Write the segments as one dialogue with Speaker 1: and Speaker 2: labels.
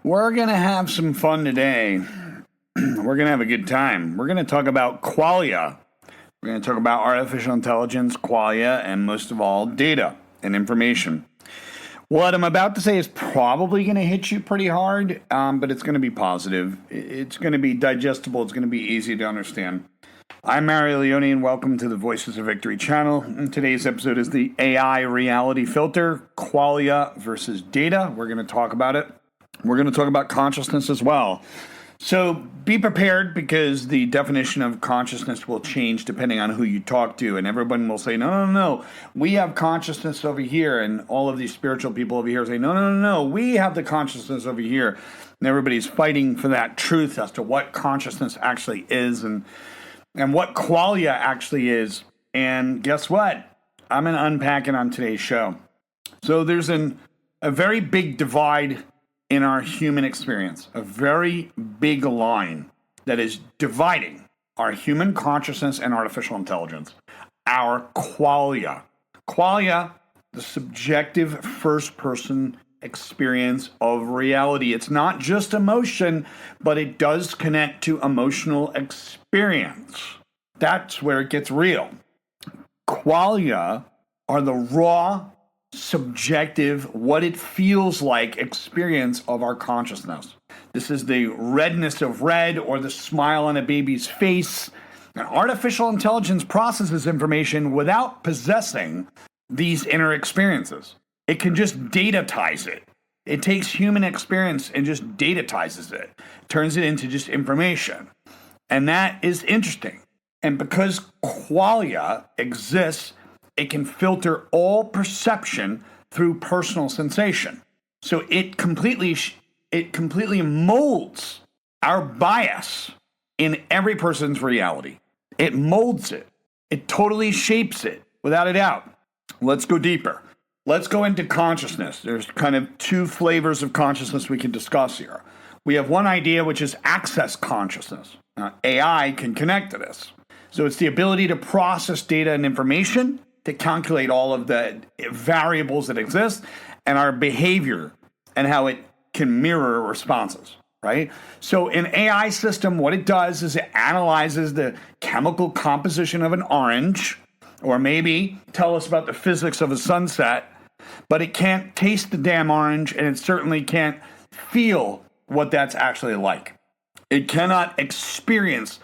Speaker 1: We're going to have some fun today. We're going to have a good time. We're going to talk about Qualia. We're going to talk about artificial intelligence, Qualia, and most of all, data and information. What I'm about to say is probably going to hit you pretty hard, but it's going to be positive. It's going to be digestible. It's going to be easy to understand. I'm Mario Leone, and welcome to the Voices of Victory channel. And today's episode is the AI reality filter, Qualia versus data. We're going to talk about it. We're going to talk about consciousness as well. So be prepared, because the definition of consciousness will change depending on who you talk to. And everyone will say, no, we have consciousness over here. And all of these spiritual people over here say, no, we have the consciousness over here. And everybody's fighting for that truth as to what consciousness actually is and what Qualia actually is. And guess what? I'm going to unpack it on today's show. So there's a very big divide in our human experience, a very big line that is dividing our human consciousness and artificial intelligence, our Qualia. Qualia, the subjective first-person experience of reality. It's not just emotion, but it does connect to emotional experience. That's where it gets real. Qualia are the raw, subjective, what it feels like experience of our consciousness. This is the redness of red or the smile on a baby's face. And artificial intelligence processes information without possessing these inner experiences. It can just datatize it. It takes human experience and just datatizes it, turns it into just information. And that is interesting. And because Qualia exists, it can filter all perception through personal sensation. So it completely molds our bias in every person's reality. It molds it. It totally shapes it, without a doubt. Let's go deeper. Let's go into consciousness. There's kind of two flavors of consciousness we can discuss here. We have one idea, which is access consciousness. Now, AI can connect to this. So it's the ability to process data and information, to calculate all of the variables that exist, and our behavior and how it can mirror responses, right? So an AI system, what it does is it analyzes the chemical composition of an orange, or maybe tell us about the physics of a sunset, but it can't taste the damn orange, and it certainly can't feel what that's actually like. It cannot experience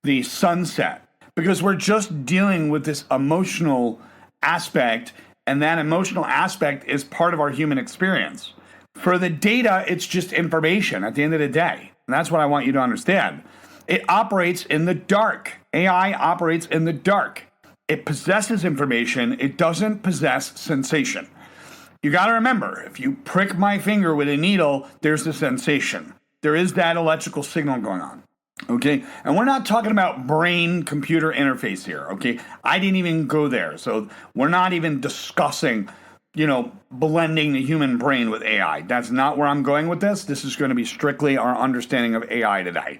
Speaker 1: the sunset, because we're just dealing with this emotional aspect, and that emotional aspect is part of our human experience. For the data, it's just information at the end of the day. And that's what I want you to understand. It operates in the dark. AI operates in the dark. It possesses information. It doesn't possess sensation. You got to remember, if you prick my finger with a needle, there's a sensation. There is that electrical signal going on. Okay, and we're not talking about brain-computer interface here, okay? I didn't even go there, so we're not even discussing, blending the human brain with AI. That's not where I'm going with this. This is going to be strictly our understanding of AI today.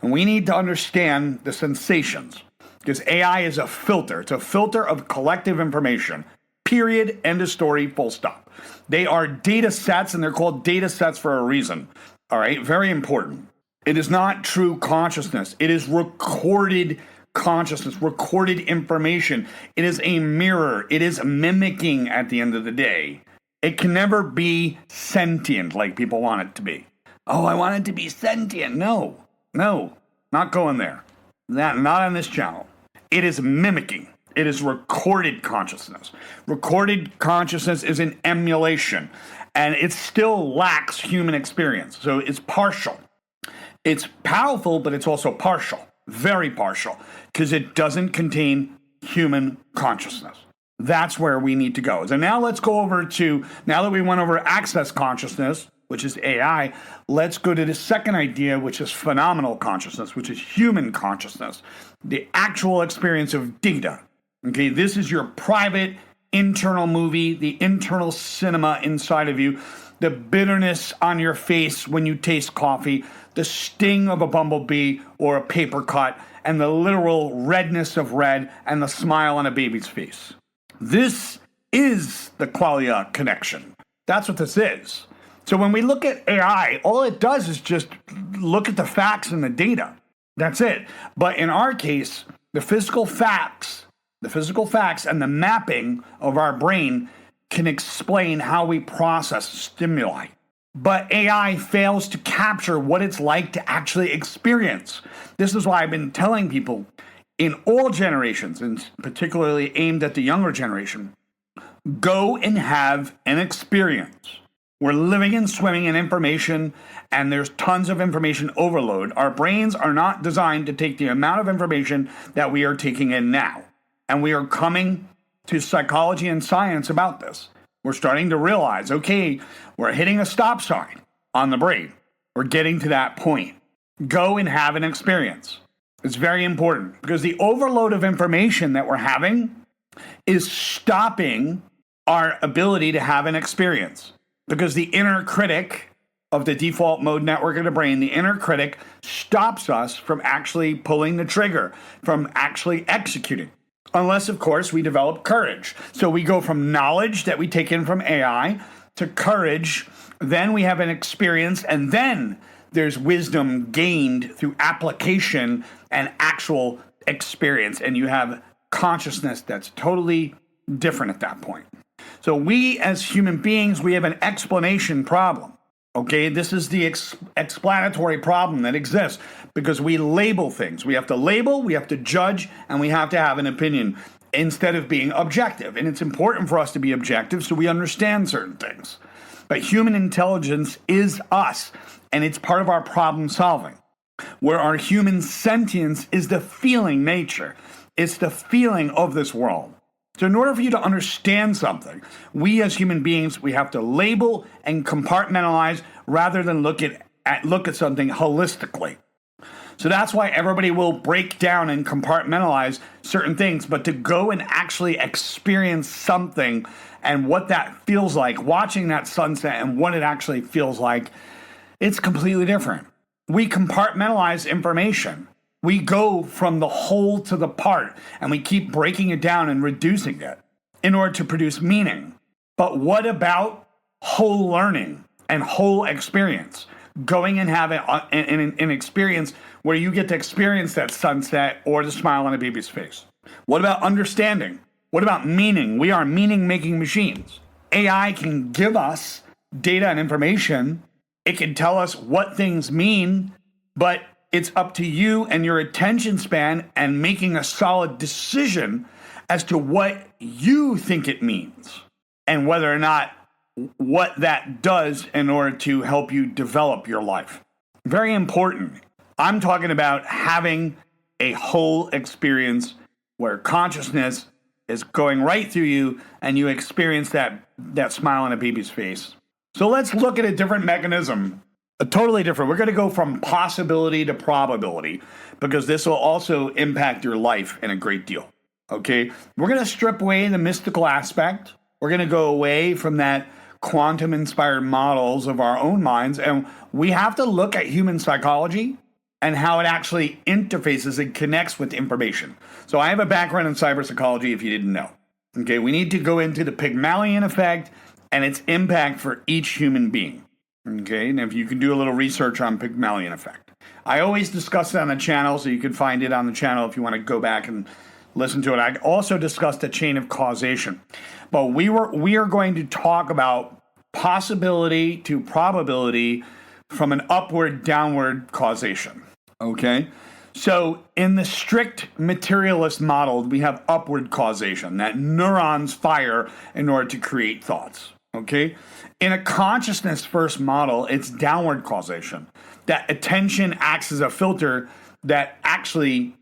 Speaker 1: And we need to understand the sensations, because AI is a filter. It's a filter of collective information, period, end of story, full stop. They are data sets, and they're called data sets for a reason, all right? Very important. It is not true consciousness. It is recorded consciousness, recorded information. It is a mirror. It is mimicking at the end of the day. It can never be sentient like people want it to be. Oh, I want it to be sentient. No, not going there. Not on this channel. It is mimicking. It is recorded consciousness. Recorded consciousness is an emulation, and it still lacks human experience. So it's partial. It's powerful, but it's also partial, very partial, because it doesn't contain human consciousness. That's where we need to go. So now let's go over to, now that we went over access consciousness, which is AI, let's go to the second idea, which is phenomenal consciousness, which is human consciousness, the actual experience of data. Okay, this is your private internal movie, the internal cinema inside of you, the bitterness on your face when you taste coffee, the sting of a bumblebee or a paper cut, and the literal redness of red and the smile on a baby's face. This is the Qualia connection. That's what this is. So when we look at AI, all it does is just look at the facts and the data. That's it. But in our case, the physical facts and the mapping of our brain can explain how we process stimuli. But AI fails to capture what it's like to actually experience. This is why I've been telling people in all generations, and particularly aimed at the younger generation, go and have an experience. We're living and swimming in information, and there's tons of information overload. Our brains are not designed to take the amount of information that we are taking in now. And we are coming to psychology and science about this. We're starting to realize, okay, we're hitting a stop sign on the brain. We're getting to that point. Go and have an experience. It's very important because the overload of information that we're having is stopping our ability to have an experience. Because the inner critic of the default mode network of the brain, the inner critic stops us from actually pulling the trigger, from actually executing. Unless, of course, we develop courage. So we go from knowledge that we take in from AI to courage, then we have an experience, and then there's wisdom gained through application and actual experience, and you have consciousness that's totally different at that point. So we as human beings, we have an explanation problem. Okay, this is the explanatory problem that exists because we label things. We have to label, we have to judge, and we have to have an opinion instead of being objective. And it's important for us to be objective so we understand certain things. But human intelligence is us, and it's part of our problem solving. Where our human sentience is the feeling nature. It's the feeling of this world. So in order for you to understand something, we as human beings, we have to label and compartmentalize rather than look at something holistically. So that's why everybody will break down and compartmentalize certain things, but to go and actually experience something and what that feels like, watching that sunset and what it actually feels like, it's completely different. We compartmentalize information. We go from the whole to the part, and we keep breaking it down and reducing it in order to produce meaning. But what about whole learning and whole experience? Going and having an experience where you get to experience that sunset or the smile on a baby's face. What about understanding? What about meaning? We are meaning-making machines. AI can give us data and information. It can tell us what things mean, but it's up to you and your attention span and making a solid decision as to what you think it means and whether or not what that does in order to help you develop your life. Very important. I'm talking about having a whole experience where consciousness is going right through you and you experience that smile on a baby's face. So let's look at a different mechanism. A totally different. We're going to go from possibility to probability because this will also impact your life in a great deal. Okay? We're going to strip away the mystical aspect. We're going to go away from that quantum-inspired models of our own minds, and we have to look at human psychology and how it actually interfaces and connects with information. So I have a background in cyber psychology if you didn't know. Okay? We need to go into the Pygmalion effect and its impact for each human being. Okay, and if you can do a little research on Pygmalion effect. I always discuss it on the channel, so you can find it on the channel if you want to go back and listen to it. I also discussed the chain of causation. But we are going to talk about possibility to probability from an upward-downward causation. Okay? So in the strict materialist model, we have upward causation, that neurons fire in order to create thoughts. Okay? In a consciousness first model, it's downward causation. That attention acts as a filter that actually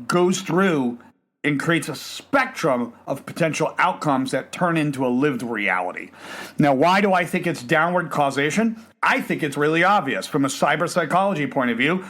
Speaker 1: goes through and creates a spectrum of potential outcomes that turn into a lived reality. Now, why do I think it's downward causation? I think it's really obvious. From a cyber psychology point of view,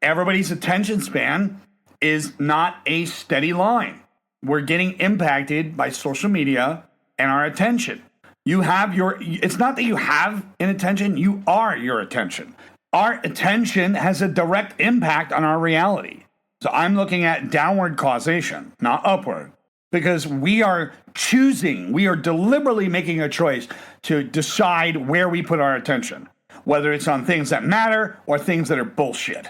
Speaker 1: everybody's attention span is not a steady line. We're getting impacted by social media and our attention. It's not that you have an attention, you are your attention. Our attention has a direct impact on our reality. So I'm looking at downward causation, not upward. because we are choosing, we are deliberately making a choice to decide where we put our attention, whether it's on things that matter or things that are bullshit.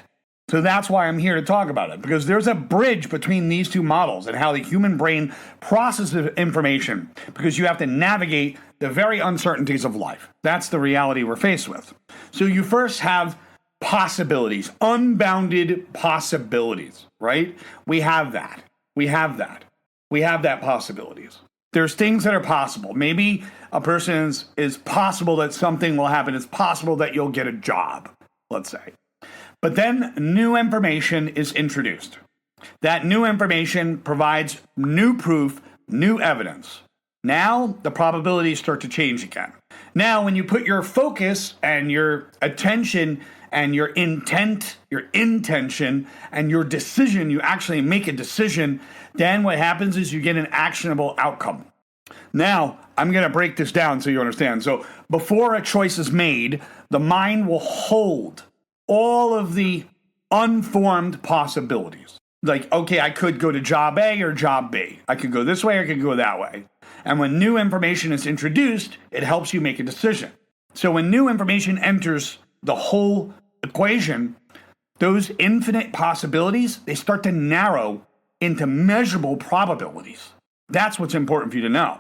Speaker 1: So that's why I'm here to talk about it, because there's a bridge between these two models and how the human brain processes information, because you have to navigate the very uncertainties of life. That's the reality we're faced with. So you first have possibilities, unbounded possibilities, right? We have that. We have that possibilities. There's things that are possible. Maybe a person is possible that something will happen. It's possible that you'll get a job, let's say. But then new information is introduced. That new information provides new proof, new evidence. Now the probabilities start to change again. Now when you put your focus and your attention and your intent, your intention, and your decision, you actually make a decision, then what happens is you get an actionable outcome. Now, I'm going to break this down so you understand. So before a choice is made, the mind will hold all of the unformed possibilities. Like, okay, I could go to job A or job B. I could go this way, I could go that way. And when new information is introduced, it helps you make a decision. So when new information enters the whole equation, those infinite possibilities, they start to narrow into measurable probabilities. That's what's important for you to know.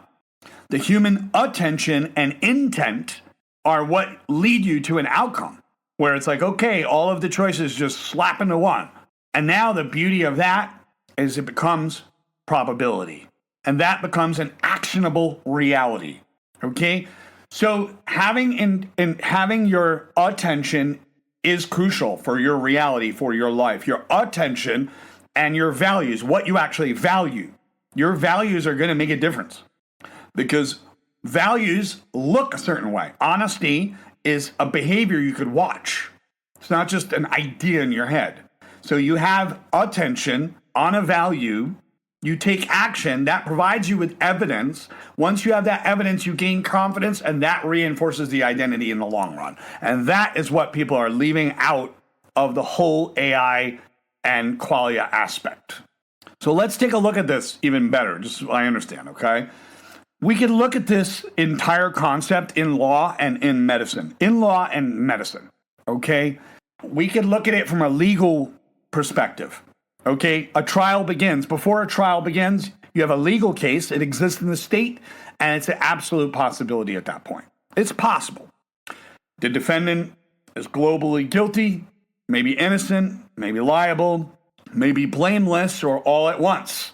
Speaker 1: The human attention and intent are what lead you to an outcome where it's like, okay, all of the choices just slap into one. And now the beauty of that is it becomes probability. And that becomes an actionable reality. Okay? So having your attention is crucial for your reality, for your life. Your attention and your values, what you actually value. Your values are going to make a difference because values look a certain way. Honesty is a behavior you could watch. It's not just an idea in your head. So you have attention on a value, you take action, that provides you with evidence. Once you have that evidence, you gain confidence, and that reinforces the identity in the long run. And that is what people are leaving out of the whole AI and Qualia aspect. So let's take a look at this even better, just so I understand, okay? We can look at this entire concept in law and in medicine. In law and medicine, okay? We can look at it from a legal perspective, okay? A trial begins. Before a trial begins, you have a legal case. It exists in the state, and it's an absolute possibility at that point. It's possible. The defendant is globally guilty, maybe innocent, maybe liable, maybe blameless, or all at once.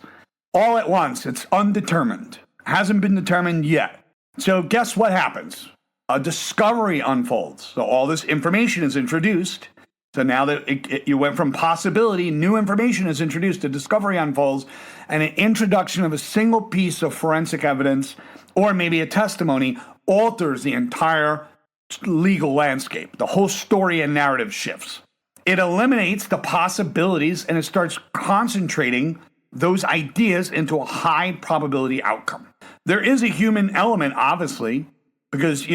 Speaker 1: All at once. It's undetermined. Hasn't been determined yet. So guess what happens? A discovery unfolds. So all this information is introduced. So now that you went from possibility, new information is introduced, a discovery unfolds, and an introduction of a single piece of forensic evidence or maybe a testimony alters the entire legal landscape. The whole story and narrative shifts. It eliminates the possibilities and it starts concentrating those ideas into a high probability outcome. There is a human element, obviously, because, a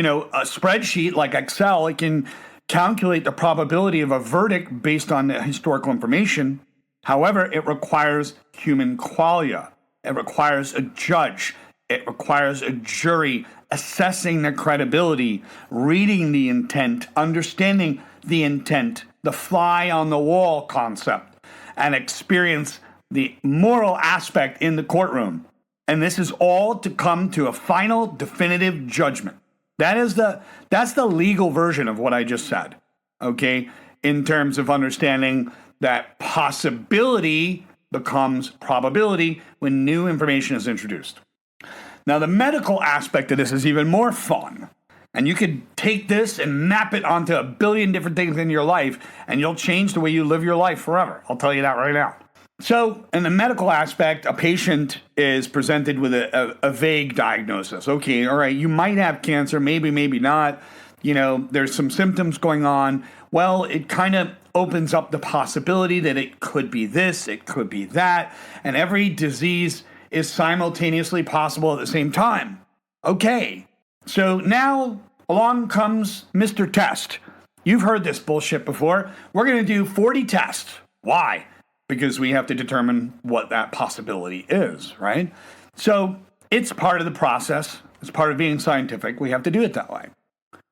Speaker 1: spreadsheet like Excel, it can calculate the probability of a verdict based on the historical information. However, it requires human qualia. It requires a judge. It requires a jury assessing the credibility, reading the intent, understanding the intent, the fly on the wall concept, and experience the moral aspect in the courtroom. And this is all to come to a final definitive judgment. That's the legal version of what I just said, okay? In terms of understanding that possibility becomes probability when new information is introduced. Now, the medical aspect of this is even more fun. And you could take this and map it onto a billion different things in your life, and you'll change the way you live your life forever. I'll tell you that right now. So, in the medical aspect, a patient is presented with a vague diagnosis. Okay, all right, you might have cancer, maybe not. There's some symptoms going on. Well, it kind of opens up the possibility that it could be this, it could be that, and every disease is simultaneously possible at the same time. Okay, so now along comes Mr. Test. You've heard this bullshit before. We're going to do 40 tests. Why? Because we have to determine what that possibility is, right? So it's part of the process. It's part of being scientific. We have to do it that way.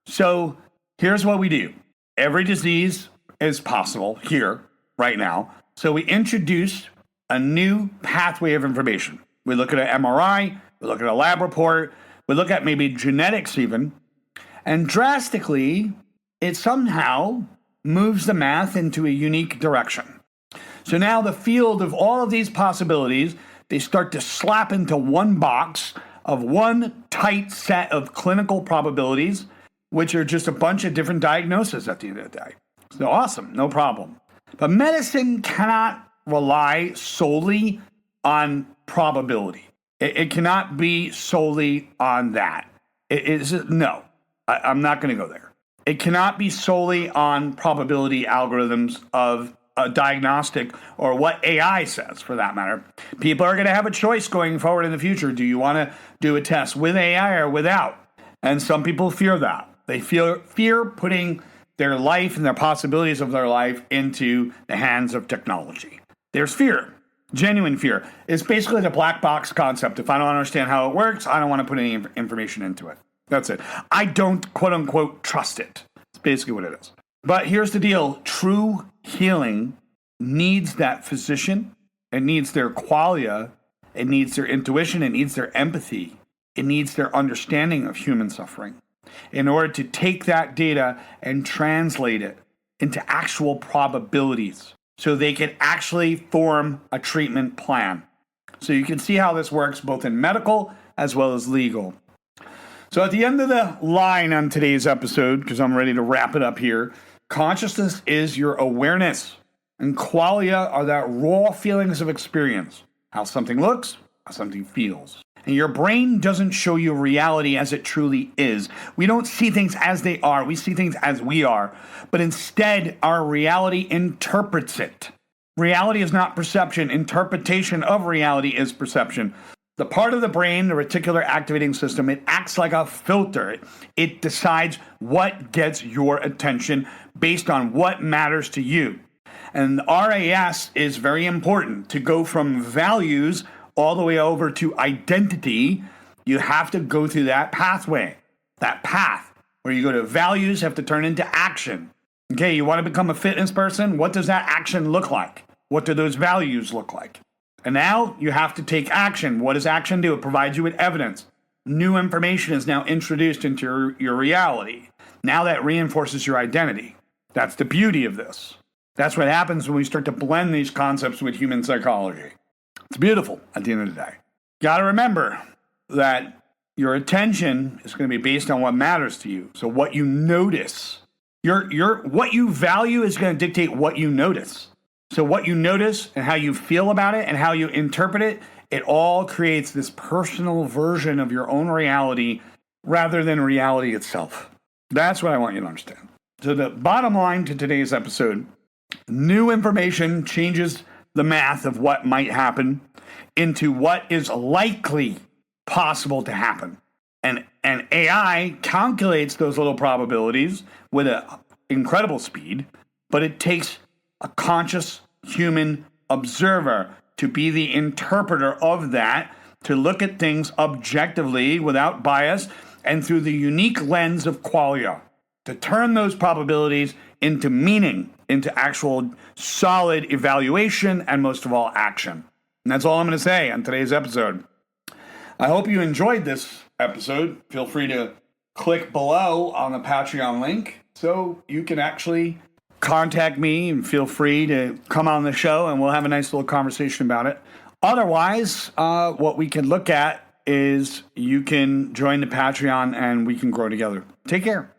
Speaker 1: So here's what we do. Every disease is possible here, right now. So we introduce a new pathway of information. We look at an MRI, we look at a lab report, we look at maybe genetics even, and drastically, it somehow moves the math into a unique direction. So now the field of all of these possibilities, they start to slap into one box of one tight set of clinical probabilities, which are just a bunch of different diagnoses at the end of the day. So awesome, no problem. But medicine cannot rely solely on probability. It cannot be solely on that. I'm not going to go there. It cannot be solely on probability algorithms of a diagnostic or what AI says, for that matter. People are going to have a choice going forward in the future. Do you want to do a test with AI or without? And some people fear that. They fear putting their life and their possibilities of their life into the hands of technology. There's fear, genuine fear. It's basically the black box concept. If I don't understand how it works, I don't want to put any information into it. That's it. I don't, quote unquote, trust it. It's basically what it is. But here's the deal. True healing needs that physician. It needs their qualia. It needs their intuition. It needs their empathy. It needs their understanding of human suffering in order to take that data and translate it into actual probabilities so they can actually form a treatment plan. So you can see how this works both in medical as well as legal. So at the end of the line on today's episode, because I'm ready to wrap it up here, consciousness is your awareness, and qualia are that raw feelings of experience, how something looks, how something feels. And your brain doesn't show you reality as it truly is. We don't see things as they are. We see things as we are. But instead, our reality interprets it. Reality is not perception. Interpretation of reality is perception. The part of the brain, the reticular activating system, it acts like a filter. It decides what gets your attention based on what matters to you. And RAS is very important. To go from values all the way over to identity, you have to go through that pathway, that path where you go to values, have to turn into action. Okay, you want to become a fitness person? What does that action look like? What do those values look like? And now you have to take action. What does action do? It provides you with evidence. New information is now introduced into your reality. Now that reinforces your identity. That's the beauty of this. That's what happens when we start to blend these concepts with human psychology. It's beautiful at the end of the day. Got to remember that your attention is going to be based on what matters to you. So what you notice, what you value is going to dictate what you notice. So what you notice and how you feel about it and how you interpret it, it all creates this personal version of your own reality rather than reality itself. That's what I want you to understand. So the bottom line to today's episode, new information changes the math of what might happen into what is likely possible to happen. And AI calculates those little probabilities with an incredible speed, but it takes a conscious human observer to be the interpreter of that, to look at things objectively without bias and through the unique lens of qualia, to turn those probabilities into meaning, into actual solid evaluation, and most of all, action. And that's all I'm going to say on today's episode. I hope you enjoyed this episode. Feel free to click below on the Patreon link so you can actually contact me and feel free to come on the show and we'll have a nice little conversation about it. Otherwise, what we can look at is you can join the Patreon and we can grow together. Take care.